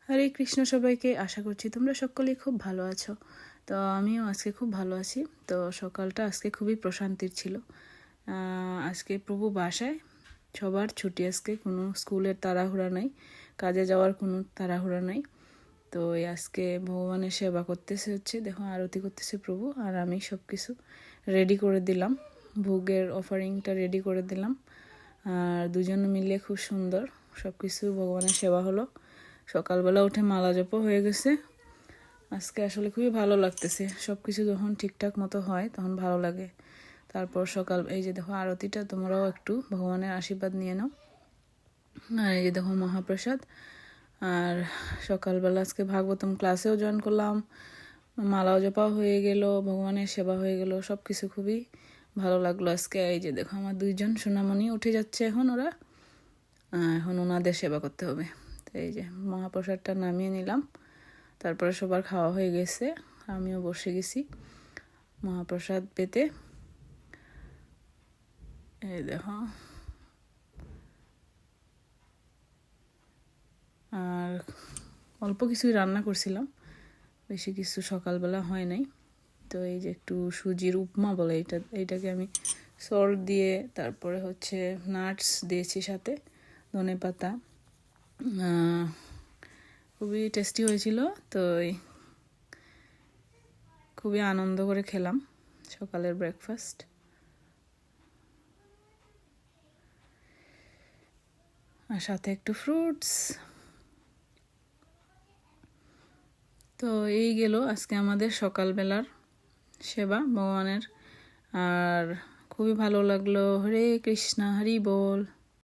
হরে কৃষ্ণ সবাইকে, আশা করছি তোমরা সকলেই খুব ভালো আছো। তো আমিও আজকে খুব ভালো আছি। তো সকালটা আজকে খুবই প্রশান্তির ছিল। আজকে প্রভু বাসায়, সবার ছুটি আজকে, কোনো স্কুলের তাড়াহুড়া নাই, কাজে যাওয়ার কোনো তাড়াহুড়া নাই। তো আজকে ভগবানের সেবা করতেছে, দেখো আরতি করতেছে প্রভু, আর আমি সব কিছু রেডি করে দিলাম, ভোগের অফারিংটা রেডি করে দিলাম। আর দুজন মিলে খুব সুন্দর সব কিছু ভগবানের সেবা হলো। সকালবেলা উঠে মালা জপও হয়ে গেছে। আজকে আসলে খুবই ভালো লাগতেছে, সব কিছু যখন ঠিকঠাক মতো হয় তখন ভালো লাগে। তারপর সকাল এই যে দেখো আরতিটা, তোমরাও একটু ভগবানের আশীর্বাদ নিয়ে নাও। আর এই যে দেখো মহাপ্রসাদ। আর সকালবেলা আজকে ভাগবতম ক্লাসেও জয়েন করলাম, মালাও জপাও হয়ে গেল, ভগবানের সেবা হয়ে গেল, সব কিছু খুবই ভালো লাগলো আজকে। এই যে দেখো আমার দুইজন সোনামণি উঠে যাচ্ছে, এখন ওরা এখন ওনাদের সেবা করতে হবে। তো এই যে মহাপ্রসাদটা নামিয়ে নিলাম, তারপরে সবার খাওয়া হয়ে গেছে, আমিও বসে গেছি মহাপ্রসাদ পেতে। এই দেখো, আর অল্প কিছুই রান্না করছিলাম, বেশি কিছু সকালবেলা হয় নাই। তো এই যে একটু সুজির উপমা বলে এইটাকে আমি সল্ট দিয়ে, তারপরে হচ্ছে নাটস দিয়েছি, সাথে ধনে পাতা, খুবই টেস্টি হয়েছিল। তো খুবই আনন্দ করে খেলাম সকালের ব্রেকফাস্ট। আর সাথে একটু ফ্রুটস। তো এই গেল আজকে আমাদের সকালবেলার সেবা ভগবানের। আর খুবই ভালো লাগলো। হরে কৃষ্ণ, হরি বল।